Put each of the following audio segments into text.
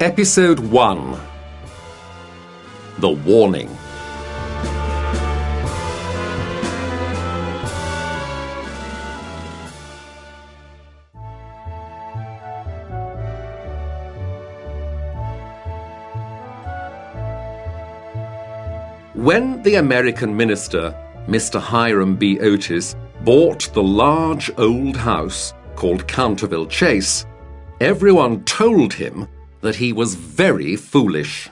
Episode 1. The Warning. When the American minister, Mr. Hiram B. Otis, bought the large old house called Canterville Chase, everyone told him that he was very foolish.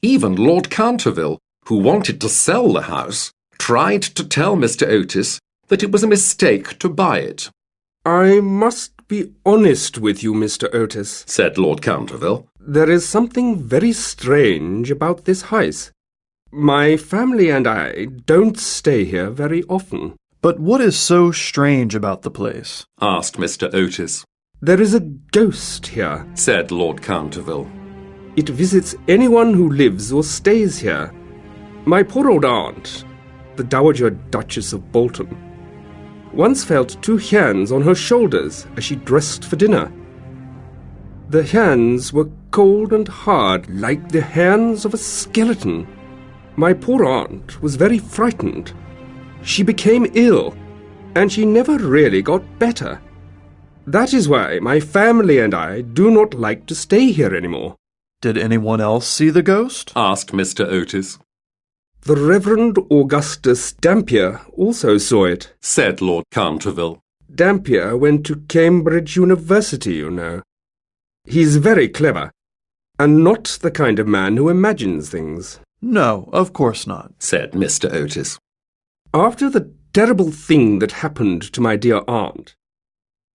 Even Lord Canterville, who wanted to sell the house, tried to tell Mr. Otis that it was a mistake to buy it. "I must be honest with you, Mr. Otis," said Lord Canterville. "There is something very strange about this house. My family and I don't stay here very often." "But what is so strange about the place?" asked Mr. Otis. "There is a ghost here," said Lord Canterville. "It visits anyone who lives or stays here. My poor old aunt, the Dowager Duchess of Bolton, once felt 2 hands on her shoulders as she dressed for dinner. The hands were cold and hard, like the hands of a skeleton. My poor aunt was very frightened. She became ill, and she never really got better. That is why my family and I do not like to stay here anymore." "Did anyone else see the ghost?" asked Mr. Otis. "The Reverend Augustus Dampier also saw it," said Lord Canterville. "Dampier went to Cambridge University, you know. He's very clever, and not the kind of man who imagines things." "No, of course not," said Mr. Otis. "After the terrible thing that happened to my dear aunt,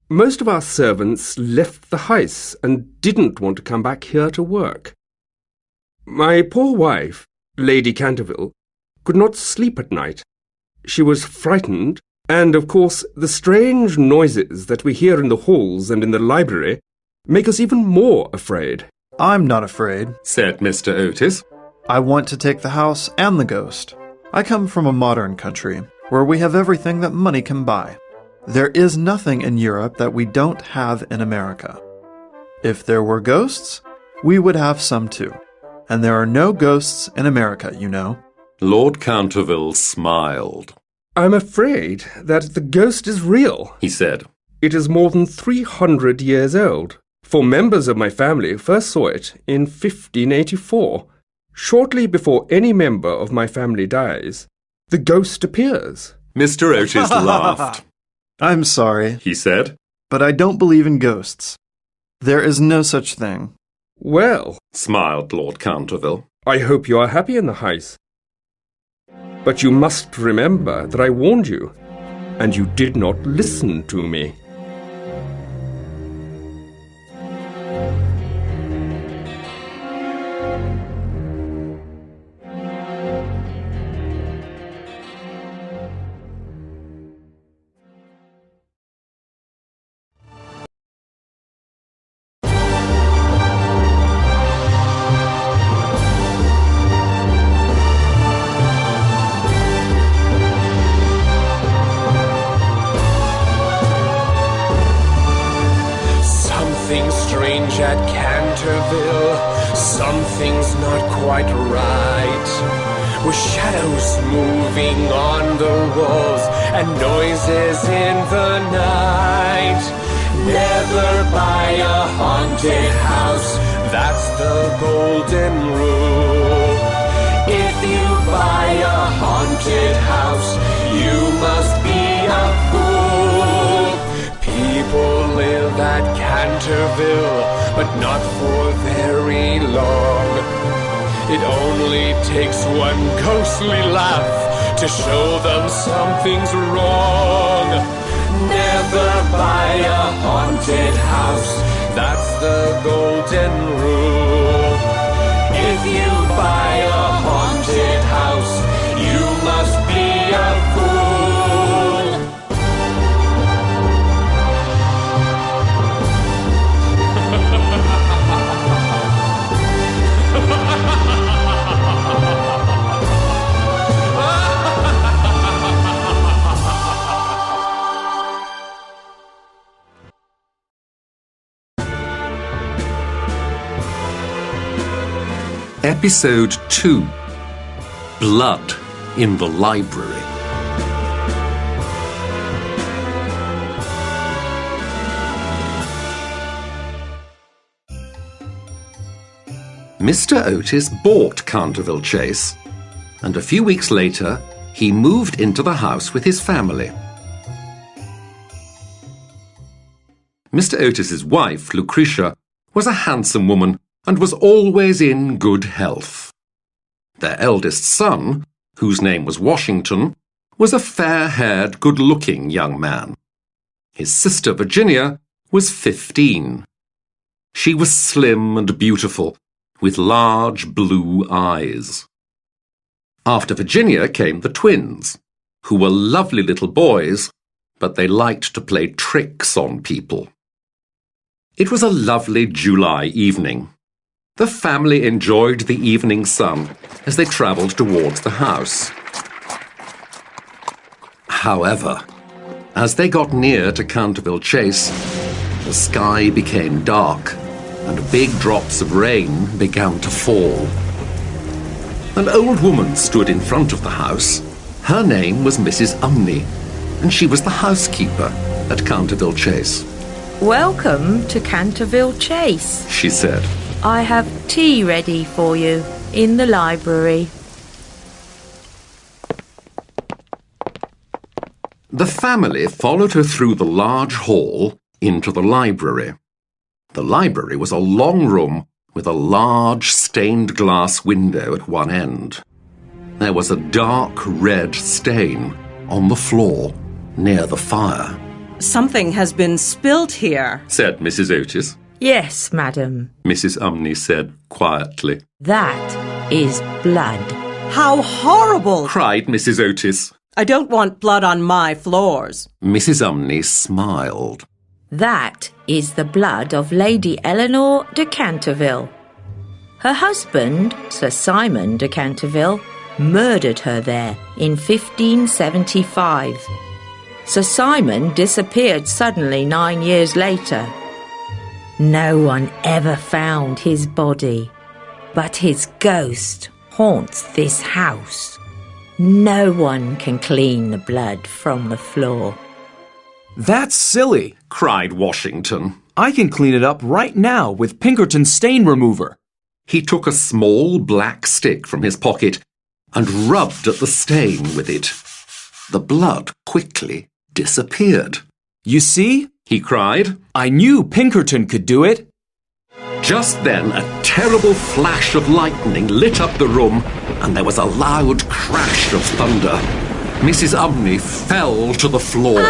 most of our servants left the house and didn't want to come back here to work. My poor wife, Lady Canterville, could not sleep at night. She was frightened, and of course the strange noises that we hear in the halls and in the library make us even more afraid." "I'm not afraid," said Mr. Otis. "I want to take the house and the ghost. I come from a modern country, where we have everything that money can buy. There is nothing in Europe that we don't have in America. If there were ghosts, we would have some too. And there are no ghosts in America, you know." Lord Canterville smiled. "I'm afraid that the ghost is real," he said. "It is more than 300 years old, for members of my family first saw it in 1584. Shortly before any member of my family dies, the ghost appears." Mr. Otis laughed. "I'm sorry," he said, "but I don't believe in ghosts. There is no such thing." "Well," smiled Lord Canterville, "I hope you are happy in the house. But you must remember that I warned you, and you did not listen to me." Strange at Canterville, something's not quite right. With shadows moving on the walls and noises in the night. Never buy a haunted house, that's the golden rule. If you buy a haunted house, you must be a fool. People live at Canterville, but not for very long. It only takes one ghostly laugh to show them something's wrong. Never buy a haunted house, that's the golden rule. If you buy a haunted house, you must be a fool. Episode 2. Blood in the Library. Mr. Otis bought Canterville Chase, and a few weeks later, he moved into the house with his family. Mr. Otis's wife, Lucretia, was a handsome woman and was always in good health. Their eldest son, whose name was Washington, was a fair-haired, good-looking young man. His sister, Virginia, was 15. She was slim and beautiful, with large blue eyes. After Virginia came the twins, who were lovely little boys, but they liked to play tricks on people. It was a lovely July evening. The family enjoyed the evening sun as they travelled towards the house. However, as they got near to Canterville Chase, the sky became dark and big drops of rain began to fall. An old woman stood in front of the house. Her name was Mrs. Umney, and she was the housekeeper at Canterville Chase. Welcome to Canterville Chase, She said. I have tea ready for you in the library. The family followed her through the large hall into the library. The library was a long room with a large stained glass window at one end. There was a dark red stain on the floor near the fire. Something has been spilt here, said Mrs. Otis. Yes, madam. Mrs. Umney said quietly. That is blood. How horrible! Cried Mrs. Otis. I don't want blood on my floors. Mrs. Umney smiled. That is the blood of Lady Eleanor de Canterville. Her husband, Sir Simon de Canterville, murdered her there in 1575. Sir Simon disappeared suddenly 9 years later. No one ever found his body, but his ghost haunts this house. No one can clean the blood from the floor. That's silly, Cried Washington. I can clean it up right now with Pinkerton's stain remover. He took a small black stick from his pocket and rubbed at the stain with it. The blood quickly disappeared. You see? He cried. I knew Pinkerton could do it. Just then a terrible flash of lightning lit up the room and there was a loud crash of thunder. Mrs. Umney fell to the floor.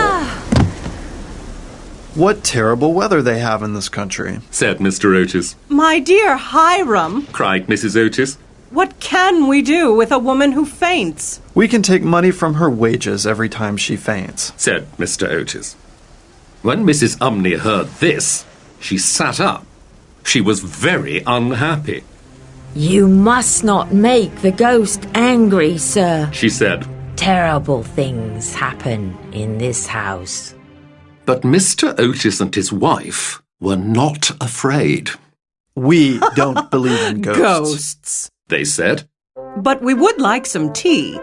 What terrible weather they have in this country, said Mr. Otis. My dear Hiram, Cried Mrs. Otis. what can we do with a woman who faints? We can take money from her wages every time she faints, Said Mr. Otis. When Mrs. Umney heard this, she sat up. She was very unhappy. You must not make the ghost angry, sir. She said. Terrible things happen in this house. But Mr. Otis and his wife were not afraid. We don't believe in ghosts. Ghosts. They said. But we would like some tea.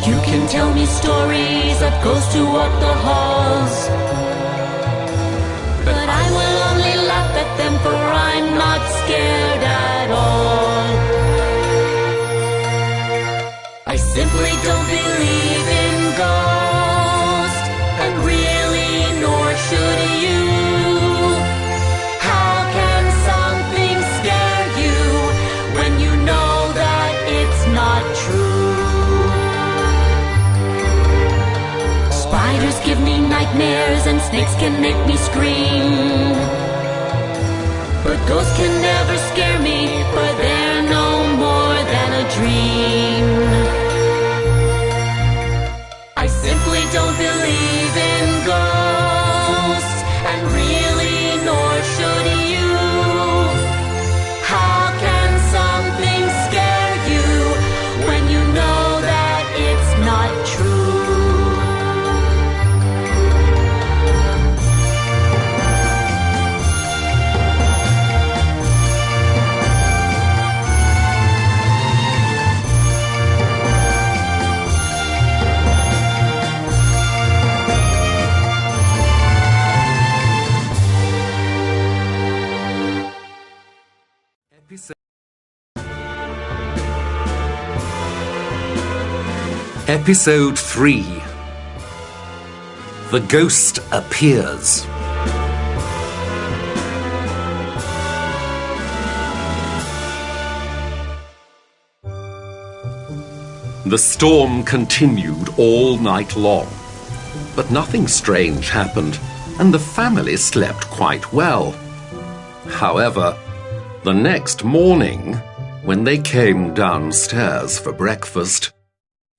You can tell me stories of ghosts who walk the halls, but I will only laugh at them, for I'm not scared at all. I simply don't believe in ghosts, and really nor should you. How can something scare you when you know that it's not true? Spiders give me nightmares and snakes can make me scream, but ghosts can never scare me, for they're no more than a dream. I simply Episode 3. The Ghost Appears. The storm continued all night long, but nothing strange happened, and the family slept quite well. However, the next morning, when they came downstairs for breakfast,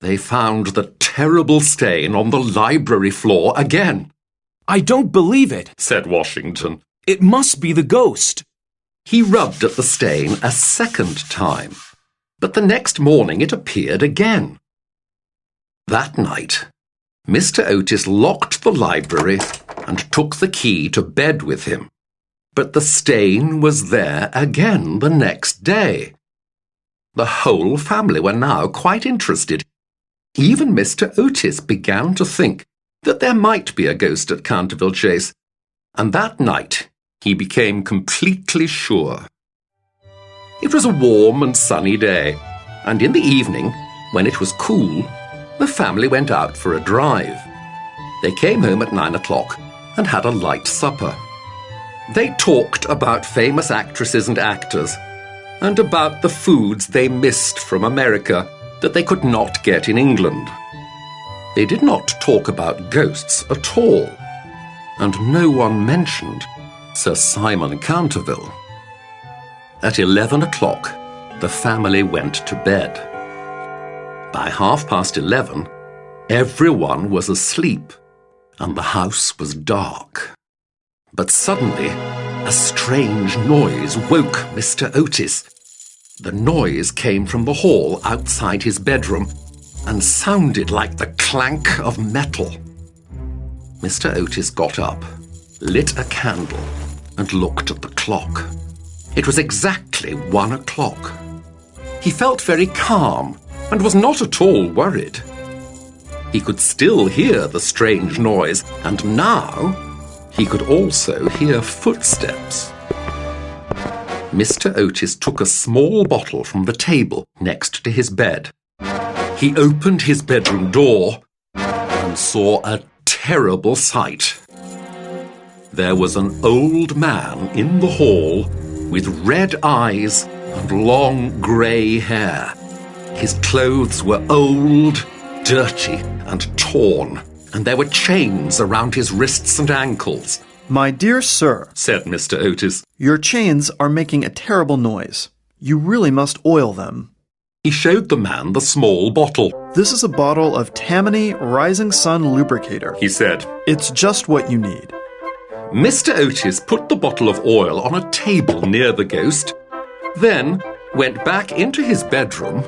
they found the terrible stain on the library floor again. I don't believe it, said Washington. It must be the ghost. He rubbed at the stain a second time, but the next morning it appeared again. That night, Mr. Otis locked the library and took the key to bed with him, but the stain was there again the next day. The whole family were now quite interested. Even Mr. Otis began to think that there might be a ghost at Canterville Chase, and that night he became completely sure. It was a warm and sunny day, and in the evening, when it was cool, the family went out for a drive. They came home at 9 o'clock and had a light supper. They talked about famous actresses and actors, and about the foods they missed from America that they could not get in England. They did not talk about ghosts at all, and no one mentioned Sir Simon Canterville. At 11 o'clock, the family went to bed. By 11:30, everyone was asleep, and the house was dark. But suddenly, a strange noise woke Mr. Otis. The noise came from the hall outside his bedroom and sounded like the clank of metal. Mr. Otis got up, lit a candle, and looked at the clock. It was exactly 1 o'clock. He felt very calm and was not at all worried. He could still hear the strange noise, and now he could also hear footsteps. Mr. Otis took a small bottle from the table next to his bed. He opened his bedroom door and saw a terrible sight. There was an old man in the hall with red eyes and long grey hair. His clothes were old, dirty, and torn, and there were chains around his wrists and ankles. My dear sir, said Mr. Otis, your chains are making a terrible noise. You really must oil them. He showed the man the small bottle. This is a bottle of Tammany Rising Sun Lubricator, he said. It's just what you need. Mr. Otis put the bottle of oil on a table near the ghost, then went back into his bedroom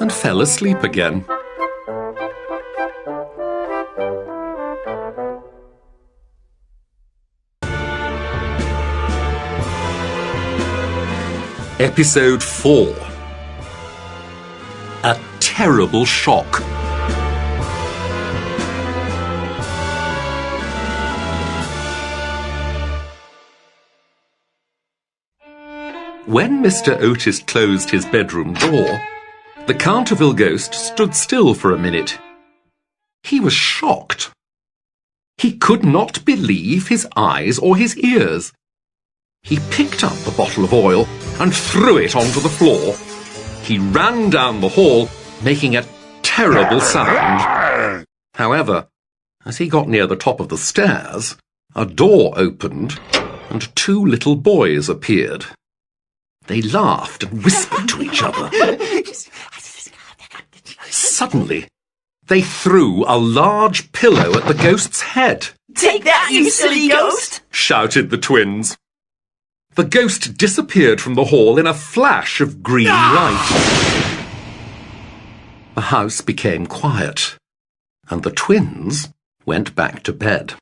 and fell asleep again. Episode 4. A Terrible Shock. When Mr. Otis closed his bedroom door, the Canterville ghost stood still for a minute. He was shocked. He could not believe his eyes or his ears. He picked up the bottle of oil and threw it onto the floor. He ran down the hall, making a terrible sound. However, as he got near the top of the stairs, a door opened and 2 little boys appeared. They laughed and whispered to each other. Suddenly, they threw a large pillow at the ghost's head. Take that, you silly ghost! Shouted the twins. The ghost disappeared from the hall in a flash of green light. The house became quiet, and the twins went back to bed.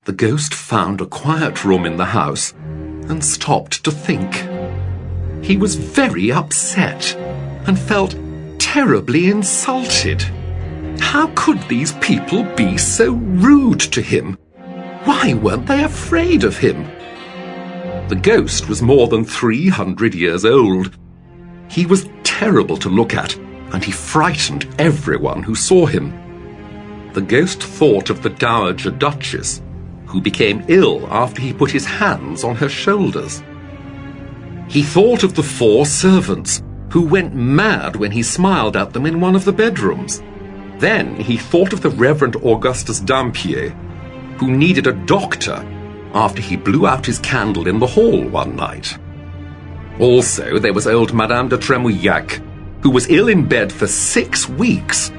The ghost found a quiet room in the house and stopped to think. He was very upset and felt terribly insulted. How could these people be so rude to him? Why weren't they afraid of him? The ghost was more than 300 years old. He was terrible to look at and he frightened everyone who saw him. The ghost thought of the Dowager Duchess, who became ill after he put his hands on her shoulders. He thought of the 4 servants, who went mad when he smiled at them in one of the bedrooms. Then he thought of the Reverend Augustus Dampier, who needed a doctor after he blew out his candle in the hall one night. Also, there was old Madame de Tremouillac, who was ill in bed for 6 weeks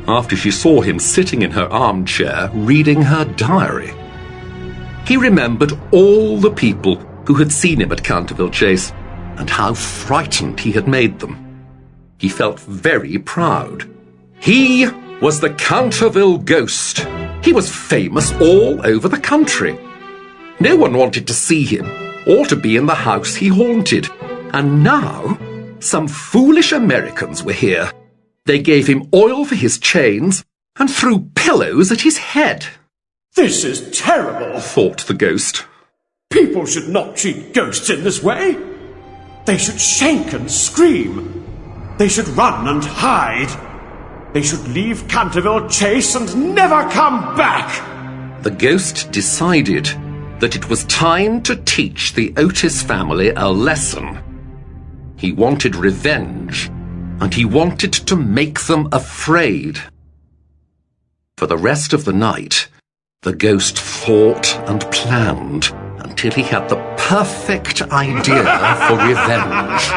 after she saw him sitting in her armchair reading her diary. He remembered all the people who had seen him at Canterville Chase and how frightened he had made them. He felt very proud. He was the Canterville Ghost. He was famous all over the country. No one wanted to see him or to be in the house he haunted. And now, some foolish Americans were here. They gave him oil for his chains and threw pillows at his head. This is terrible, thought the ghost. People should not treat ghosts in this way. They should shake and scream. They should run and hide. They should leave Canterville Chase and never come back. The ghost decided that it was time to teach the Otis family a lesson. He wanted revenge, and he wanted to make them afraid. For the rest of the night, the ghost thought and planned until he had the perfect idea for revenge.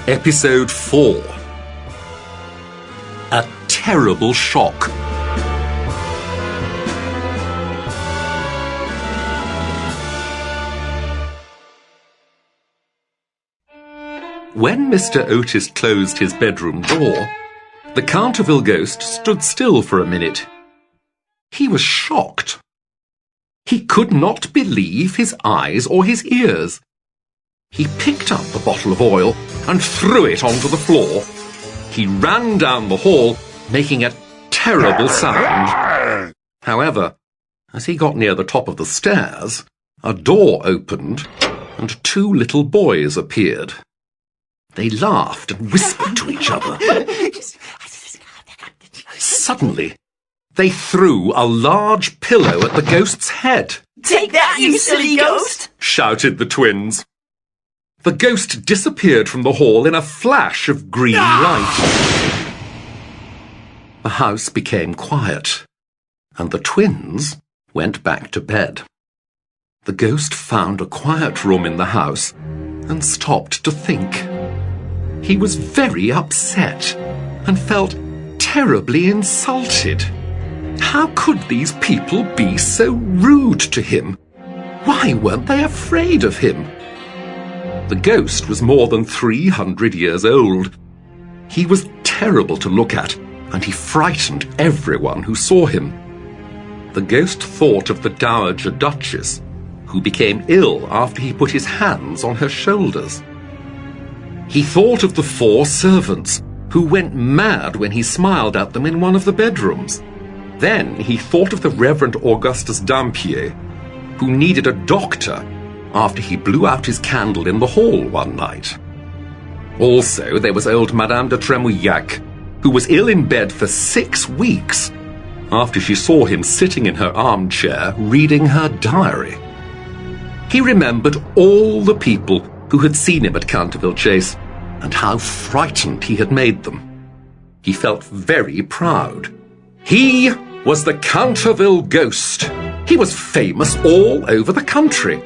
Episode 4. A Terrible Shock. When Mr. Otis closed his bedroom door, the Canterville ghost stood still for a minute. He was shocked. He could not believe his eyes or his ears. He picked up the bottle of oil and threw it onto the floor. He ran down the hall, making a terrible sound. However, as he got near the top of the stairs, a door opened and 2 little boys appeared. They laughed and whispered to each other. Suddenly, they threw a large pillow at the ghost's head. Take that, you silly ghost! Shouted the twins. The ghost disappeared from the hall in a flash of green light. The house became quiet, and the twins went back to bed. The ghost found a quiet room in the house and stopped to think. He was very upset and felt terribly insulted. How could these people be so rude to him? Why weren't they afraid of him? The ghost was more than 300 years old. He was terrible to look at, and he frightened everyone who saw him. The ghost thought of the Dowager Duchess, who became ill after he put his hands on her shoulders. He thought of the 4 servants, who went mad when he smiled at them in one of the bedrooms. Then he thought of the Reverend Augustus Dampier, who needed a doctor after he blew out his candle in the hall one night. Also, there was old Madame de Tremouillac, who was ill in bed for 6 weeks after she saw him sitting in her armchair reading her diary. He remembered all the people who had seen him at Canterville Chase and how frightened he had made them. He felt very proud. He was the Canterville Ghost. He was famous all over the country.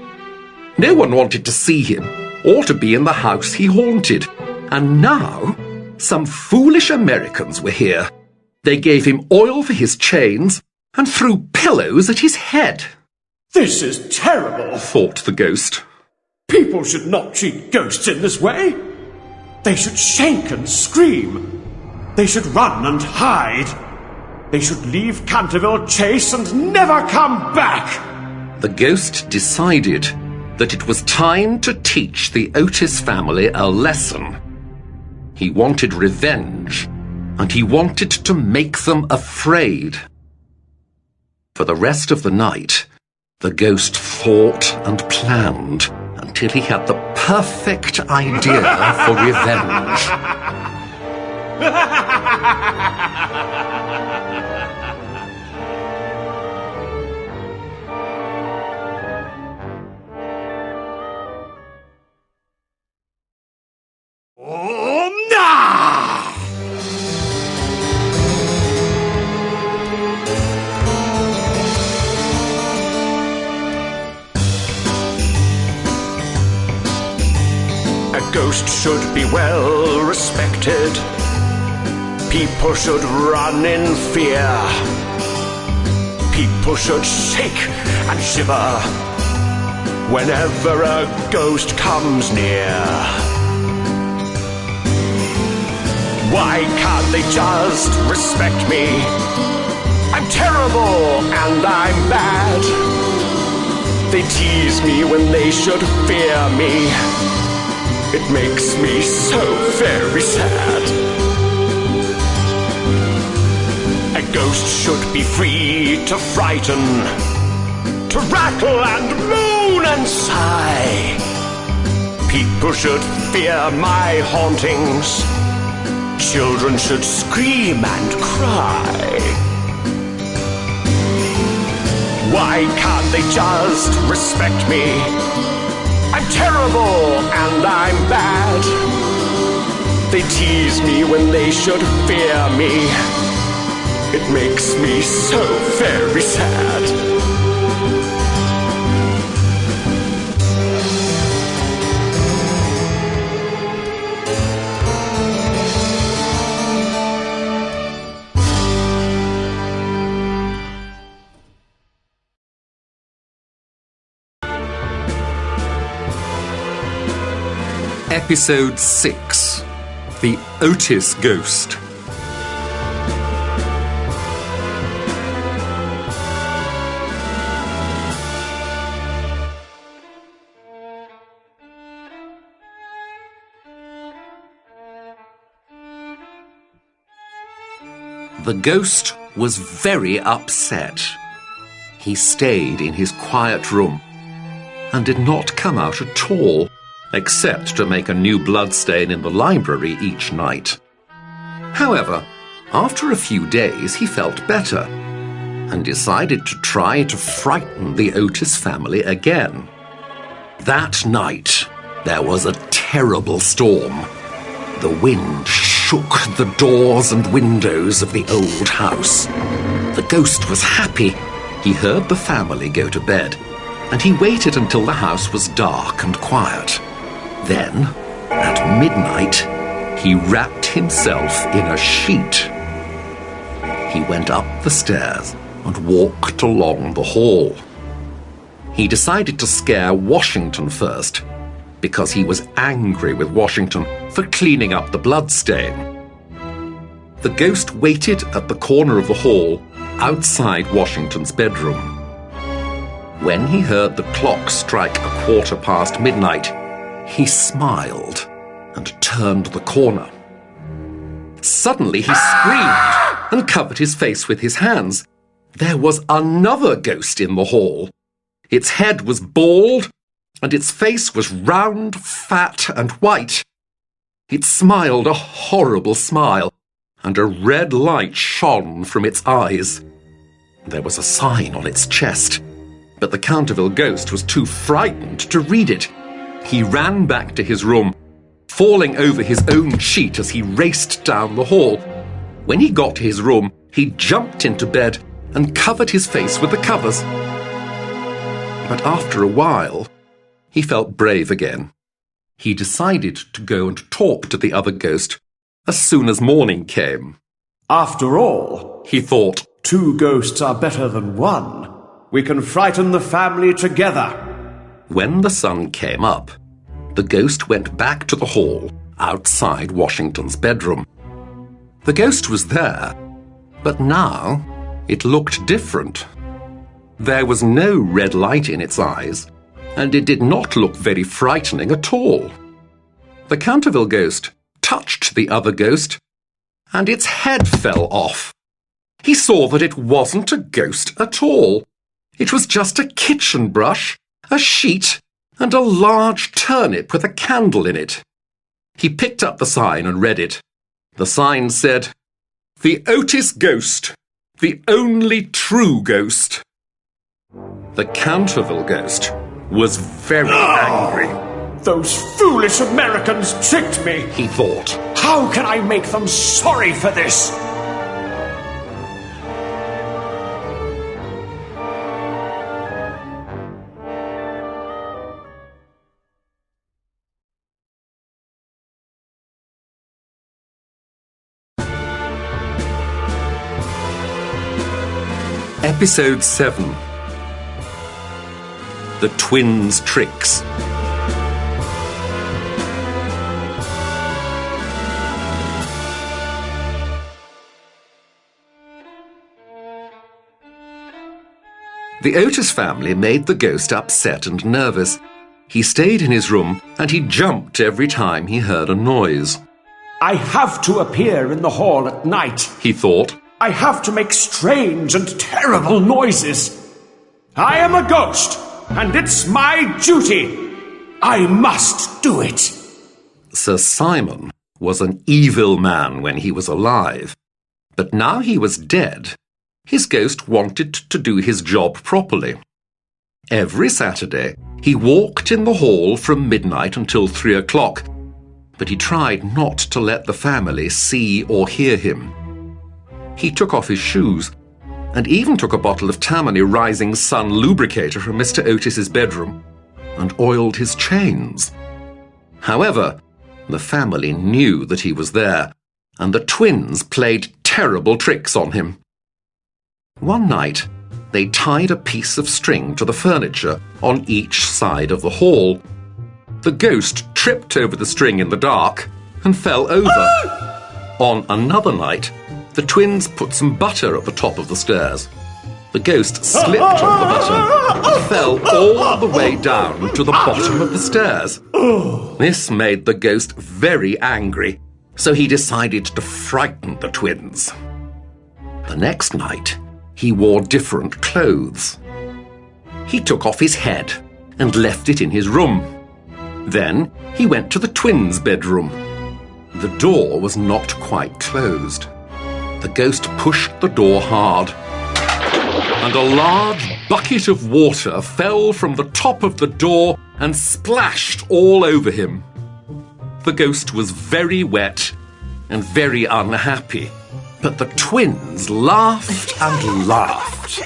No one wanted to see him or to be in the house he haunted. And now, some foolish Americans were here. They gave him oil for his chains and threw pillows at his head. This is terrible, thought the ghost. People should not treat ghosts in this way. They should shake and scream. They should run and hide. They should leave Canterville Chase and never come back! The ghost decided that it was time to teach the Otis family a lesson. He wanted revenge, and he wanted to make them afraid. For the rest of the night, the ghost thought and planned until he had the perfect idea for revenge. A ghost should be well respected. People should run in fear. People should shake and shiver whenever a ghost comes near. Why can't they just respect me? I'm terrible and I'm bad. They tease me when they should fear me. It makes me so very sad. A ghost should be free to frighten, to rattle and moan and sigh. People should fear my hauntings. Children should scream and cry. Why can't they just respect me? I'm terrible and I'm bad. They tease me when they should fear me. It makes me so very sad. Episode 6. The Otis Ghost. The ghost was very upset. He stayed in his quiet room and did not come out at all, except to make a new bloodstain in the library each night. However, after a few days he felt better and decided to try to frighten the Otis family again. That night, there was a terrible storm. The wind shook the doors and windows of the old house. The ghost was happy. He heard the family go to bed, and he waited until the house was dark and quiet. Then, at midnight, he wrapped himself in a sheet. He went up the stairs and walked along the hall. He decided to scare Washington first, because he was angry with Washington for cleaning up the bloodstain. The ghost waited at the corner of the hall outside Washington's bedroom. When he heard the clock strike 1:15 midnight, he smiled and turned the corner. Suddenly he screamed and covered his face with his hands. There was another ghost in the hall. Its head was bald, and its face was round, fat, and white. It smiled a horrible smile, and a red light shone from its eyes. There was a sign on its chest, but the Canterville ghost was too frightened to read it. He ran back to his room, falling over his own sheet as he raced down the hall. When he got to his room, he jumped into bed and covered his face with the covers. But after a while, he felt brave again. He decided to go and talk to the other ghost as soon as morning came. After all, He thought, 2 ghosts are better than 1. We can frighten the family together. when the sun came up, the ghost went back to the hall outside Washington's bedroom. The ghost was there, But now it looked different. There was no red light in its eyes, and it did not look very frightening at all. The Canterville ghost touched the other ghost, and its head fell off. He saw that it wasn't a ghost at all. It was just a kitchen brush, a sheet, and a large turnip with a candle in it. He picked up the sign and read it. The sign said, "The Otis Ghost, the only true ghost." The Canterville ghost was very angry. Those foolish Americans tricked me, he thought. How can I make them sorry for this? Episode 7. The Twins' Tricks. The Otis family made the ghost upset and nervous. He stayed in his room and he jumped every time he heard a noise. I have to appear in the hall at night, he thought. I have to make strange and terrible noises. I am a ghost, and it's my duty. I must do it. Sir Simon was an evil man when he was alive, but now he was dead. His ghost wanted to do his job properly. Every Saturday, he walked in the hall from midnight until 3 o'clock, but he tried not to let the family see or hear him. He took off his shoes and even took a bottle of Tammany Rising Sun lubricator from Mr. Otis's bedroom and oiled his chains. However, the family knew that he was there, and the twins played terrible tricks on him. One night, they tied a piece of string to the furniture on each side of the hall. The ghost tripped over the string in the dark and fell over. On another night, the twins put some butter at the top of the stairs. The ghost slipped on the butter and fell all the way down to the bottom of the stairs. This made the ghost very angry, so he decided to frighten the twins. The next night, he wore different clothes. He took off his head and left it in his room. Then he went to the twins' bedroom. The door was not quite closed. The ghost pushed the door hard, and a large bucket of water fell from the top of the door and splashed all over him. The ghost was very wet and very unhappy, but the twins laughed and laughed.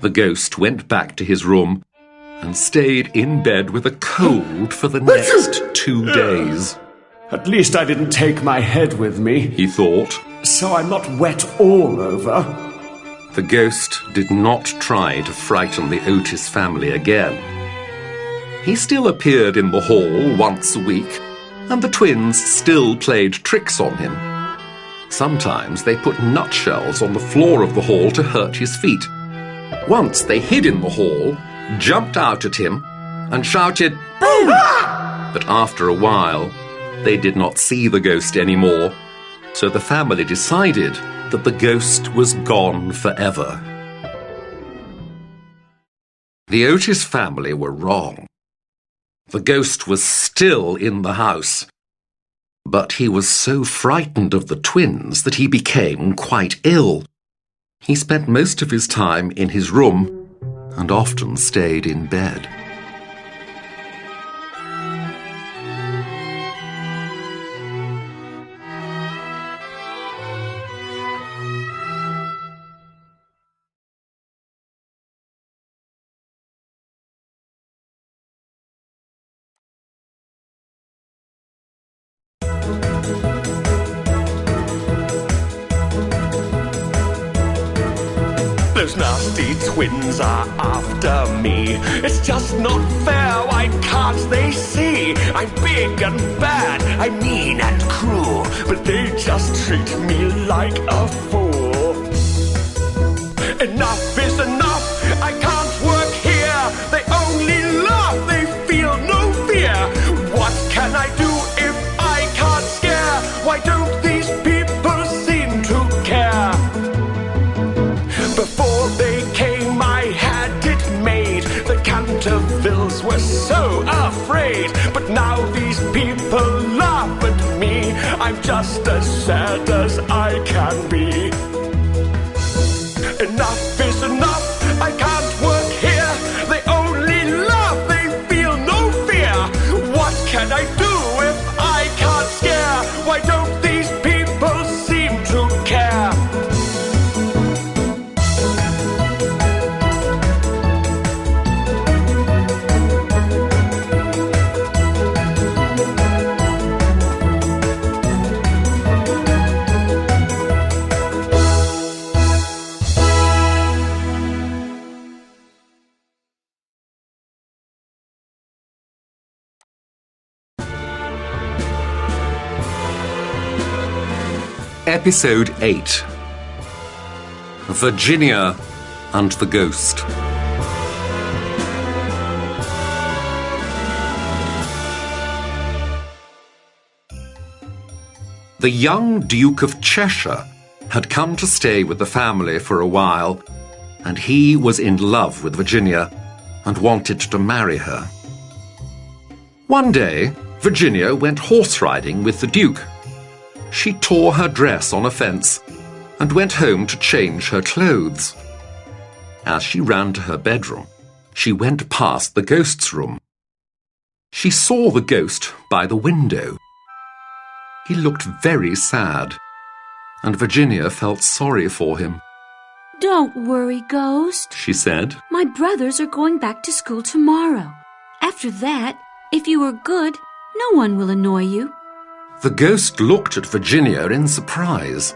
The ghost went back to his room and stayed in bed with a cold for the next 2 days. At least I didn't take my head with me, he thought. So I'm not wet all over. The ghost did not try to frighten the Otis family again. He still appeared in the hall once a week, and the twins still played tricks on him. Sometimes they put nutshells on the floor of the hall to hurt his feet. Once they hid in the hall, jumped out at him, and shouted, "Boom!" But after a while, they did not see the ghost anymore, so the family decided that the ghost was gone forever. The Otis family were wrong. The ghost was still in the house, but he was so frightened of the twins that he became quite ill. He spent most of his time in his room and often stayed in bed. There's nasty twins are after me. It's just not fair, why can't they see? I'm big and bad, I'm mean and cruel, but they just treat me like a fool. Enough is enough, I can't work here. They only laugh, they feel no fear. What can I do if I can't scare? Why don't these people seem to care? Before they came I had it made. The Cantervilles were so afraid. But now these people laugh at me. I'm just as sad as I can be. Enough is enough, I can't work here. They only laugh, they feel no fear. What can I do if I can't scare? Why don't these people seem to care? Episode 8. Virginia and the Ghost. The young Duke of Cheshire had come to stay with the family for a while, and he was in love with Virginia and wanted to marry her. One day, Virginia went horse riding with the Duke. She tore her dress on a fence and went home to change her clothes. As she ran to her bedroom, she went past the ghost's room. She saw the ghost by the window. He looked very sad, and Virginia felt sorry for him. "Don't worry, Ghost," she said. "My brothers are going back to school tomorrow. After that, if you are good, no one will annoy you." The ghost looked at Virginia in surprise.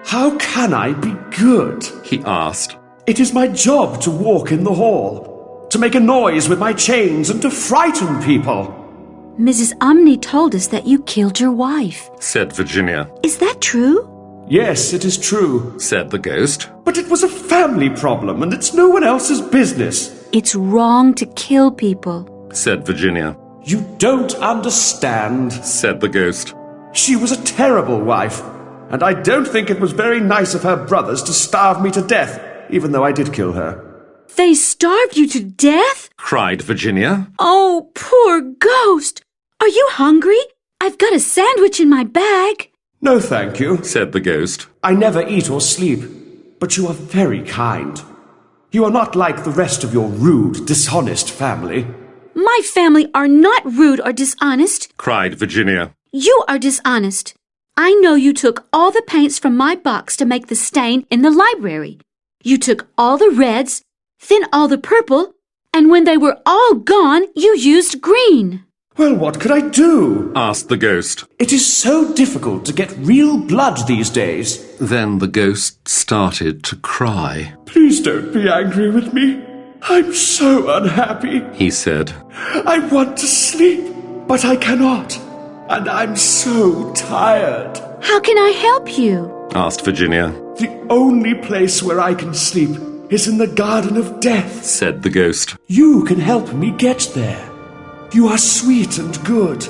How can I be good? He asked. It is my job to walk in the hall, to make a noise with my chains and to frighten people. "Mrs. Umney told us that you killed your wife," said Virginia. "Is that true?" Yes, it is true, said the ghost. But it was a family problem and it's no one else's business. "It's wrong to kill people," said Virginia. You don't understand, said the ghost. She was a terrible wife, and I don't think it was very nice of her brothers to starve me to death, even though I did kill her. "They starved you to death?" cried Virginia. "Oh, poor Ghost! Are you hungry? I've got a sandwich in my bag." No, thank you, said the ghost. I never eat or sleep, but you are very kind. You are not like the rest of your rude, dishonest family. "My family are not rude or dishonest," cried Virginia. "You are dishonest. I know you took all the paints from my box to make the stain in the library. You took all the reds, then all the purple, and when they were all gone, you used green." Well, what could I do? asked the ghost. It is so difficult to get real blood these days. Then the ghost started to cry. Please don't be angry with me. I'm so unhappy, he said. I want to sleep, but I cannot. And I'm so tired. "How can I help you?" asked Virginia. The only place where I can sleep is in the Garden of Death, said the ghost. You can help me get there. You are sweet and good.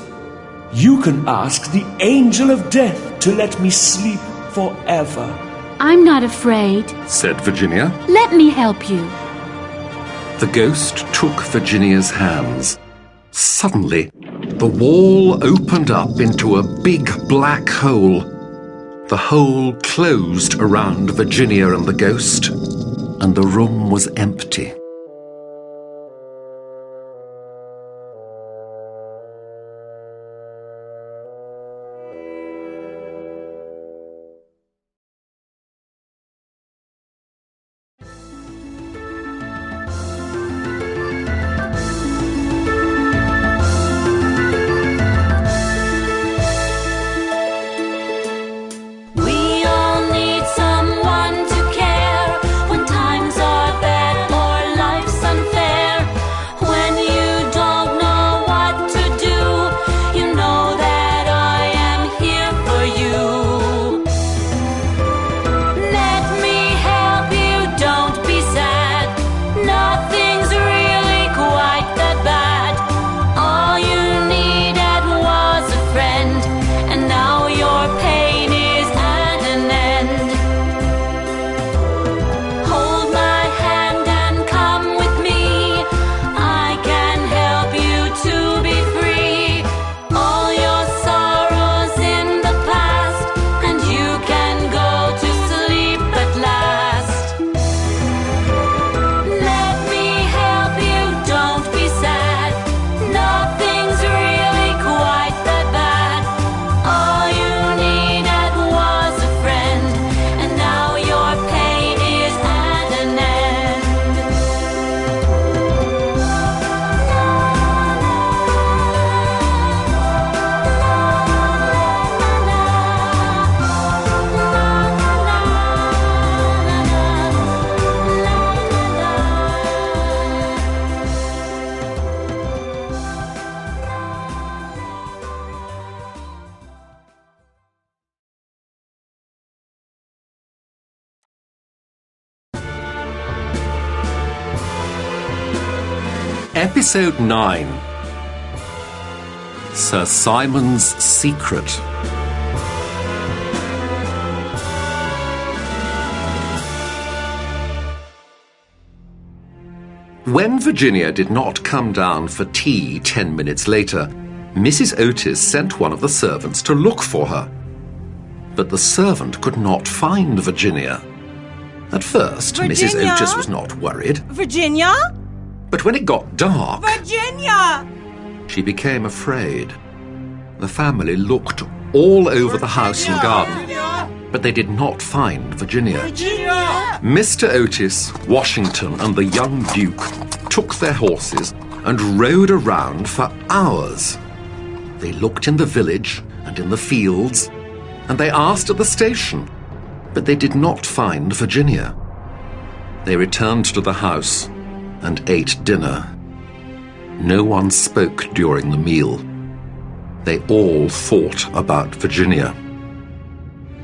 You can ask the Angel of Death to let me sleep forever. "I'm not afraid," said Virginia. "Let me help you." The ghost took Virginia's hands. Suddenly, the wall opened up into a big black hole. The hole closed around Virginia and the ghost, and the room was empty. We all need someone to care when times are Episode 9. Sir Simon's Secret. When Virginia did not come down for tea 10 minutes later, Mrs. Otis sent one of the servants to look for her. But the servant could not find Virginia. At first, Mrs. Otis was not worried. Virginia? But when it got dark, Virginia! she became afraid. The family looked all over the house and garden, but they did not find Virginia. Mr. Otis, Washington, and the young Duke took their horses and rode around for hours. They looked in the village and in the fields, and they asked at the station, but they did not find Virginia. They returned to the house and ate dinner. No one spoke during the meal. They all thought about Virginia.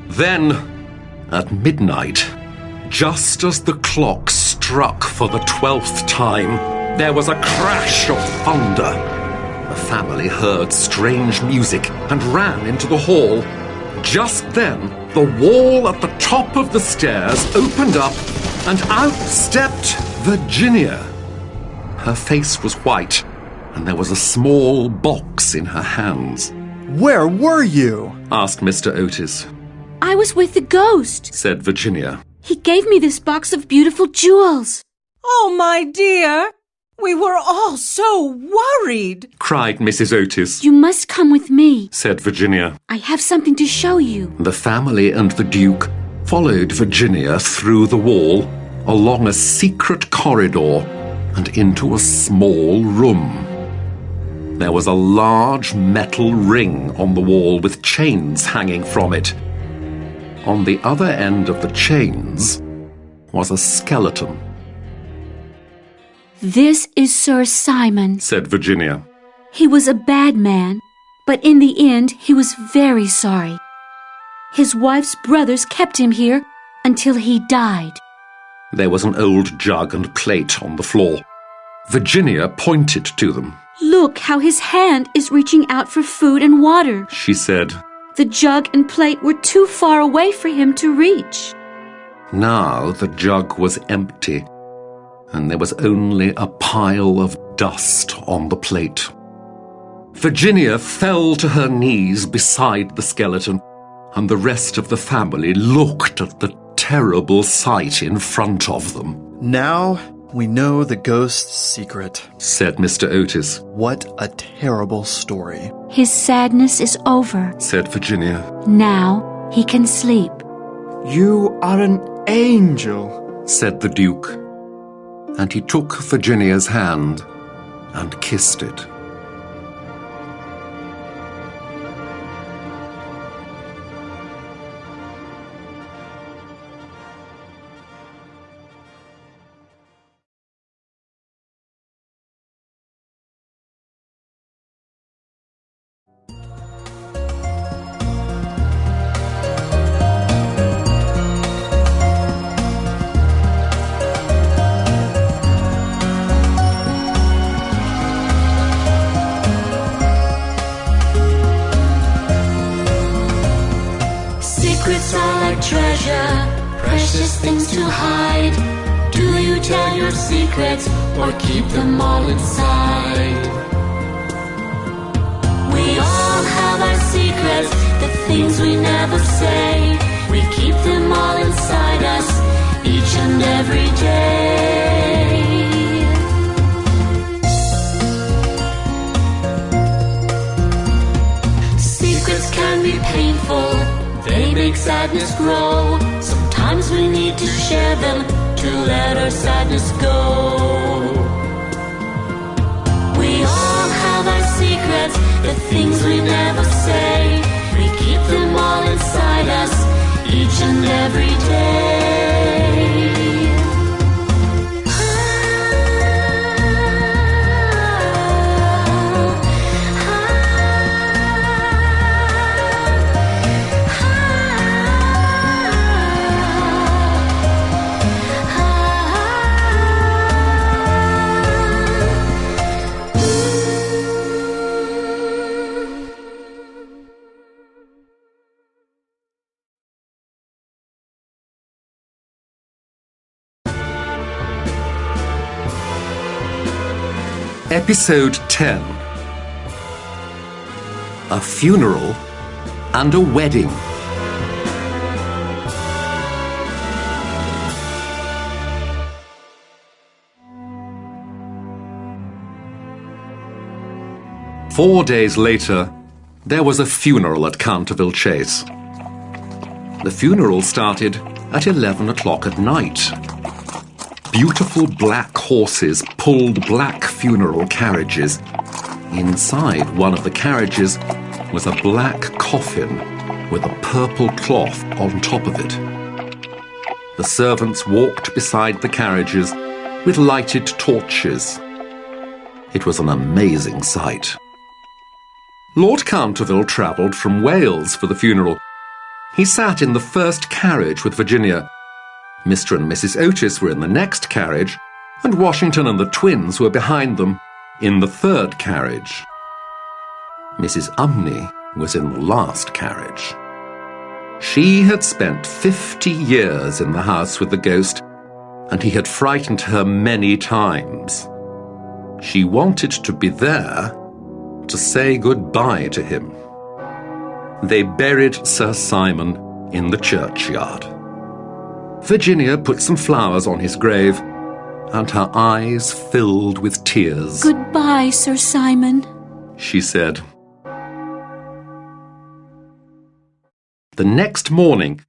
Then, at midnight, just as the clock struck for the 12th time, there was a crash of thunder. The family heard strange music and ran into the hall. Just then, the wall at the top of the stairs opened up, and out stepped Virginia. Her face was white, and there was a small box in her hands. Where were you? Asked Mr. Otis. I was with the ghost, said Virginia. He gave me this box of beautiful jewels. Oh, my dear, we were all so worried, cried Mrs. Otis. You must come with me, said Virginia. I have something to show you. The family and the Duke followed Virginia through the wall, along a secret corridor, and into a small room. There was a large metal ring on the wall with chains hanging from it. On the other end of the chains was a skeleton. This is Sir Simon, said Virginia. He was a bad man, but in the end he was very sorry. His wife's brothers kept him here until he died. There was an old jug and plate on the floor. Virginia pointed to them. Look how his hand is reaching out for food and water, she said. The jug and plate were too far away for him to reach. Now the jug was empty, and there was only a pile of dust on the plate. Virginia fell to her knees beside the skeleton, and the rest of the family looked at the terrible sight in front of them. Now we know the ghost's secret, said Mr. Otis. What a terrible story. His sadness is over, said Virginia. Now he can sleep. You are an angel, said the Duke. And he took Virginia's hand and kissed it. Secrets are like treasure, precious things to hide. Do you tell your secrets or keep them all inside? We all have our secrets, the things we never say. We keep them all inside us, each and every day. Secrets can be painful, they make sadness grow. Sometimes we need to share them to let our sadness go. We all have our secrets, the things we never say. We keep them all inside us, each and every day. Episode 10. A funeral and a wedding. Four days later, there was a funeral at Canterville Chase. The funeral started at 11 o'clock at night. Beautiful black horses pulled black funeral carriages. Inside one of the carriages was a black coffin with a purple cloth on top of it. The servants walked beside the carriages with lighted torches. It was an amazing sight. Lord Canterville travelled from Wales for the funeral. He sat in the first carriage with Virginia. Mr. and Mrs. Otis were in the next carriage, and Washington and the twins were behind them in the third carriage. Mrs. Umney was in the last carriage. She had spent 50 years in the house with the ghost, and he had frightened her many times. She wanted to be there to say goodbye to him. They buried Sir Simon in the churchyard. Virginia put some flowers on his grave, and her eyes filled with tears. Goodbye, Sir Simon, she said. The next morning,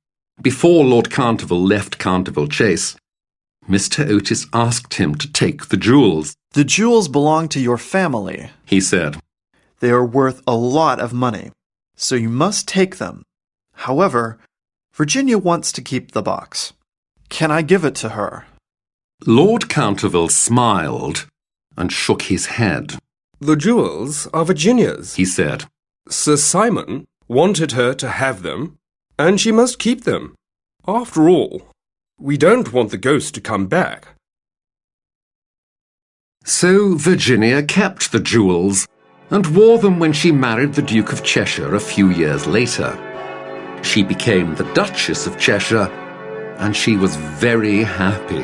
before Lord Canterville left Canterville Chase, Mr. Otis asked him to take the jewels. The jewels belong to your family, he said. They are worth a lot of money, so you must take them. However, Virginia wants to keep the box. Can I give it to her? Lord Canterville smiled and shook his head. The jewels are Virginia's, he said. Sir Simon wanted her to have them, and she must keep them. After all, we don't want the ghost to come back. So Virginia kept the jewels and wore them when she married the Duke of Cheshire a few years later. She became the Duchess of Cheshire, and she was very happy.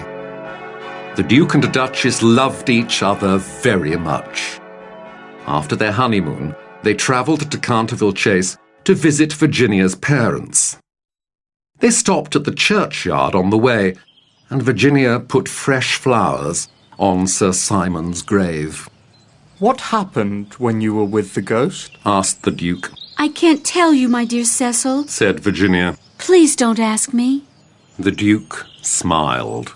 The Duke and the Duchess loved each other very much. After their honeymoon, they travelled to Canterville Chase to visit Virginia's parents. They stopped at the churchyard on the way, and Virginia put fresh flowers on Sir Simon's grave. What happened when you were with the ghost? Asked the Duke. I can't tell you, my dear Cecil, said Virginia. Please don't ask me. The Duke smiled.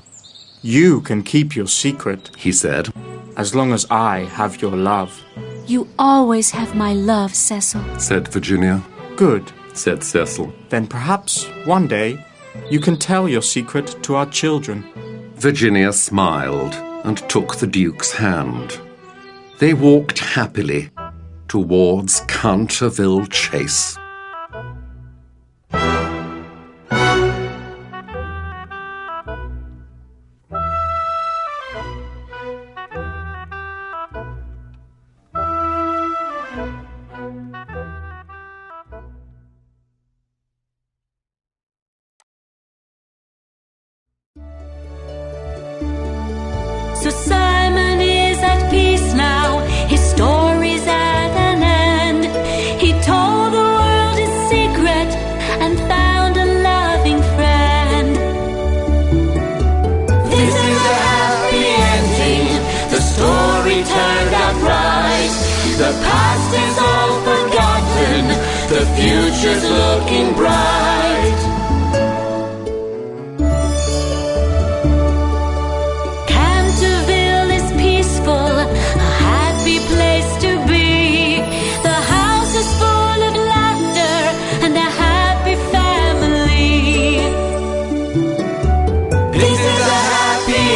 You can keep your secret, he said, as long as I have your love. You always have my love, Cecil, said Virginia. Good, said Cecil. Then perhaps one day you can tell your secret to our children. Virginia smiled and took the Duke's hand. They walked happily towards Canterville Chase. So Simon is at peace now, his story's at an end. He told the world his secret and found a loving friend. This is a happy ending, the story turned out right. The past is all forgotten, the future's looking bright. Canterville is peaceful, a happy place to be. The house is full of laughter and a happy family. This is a happy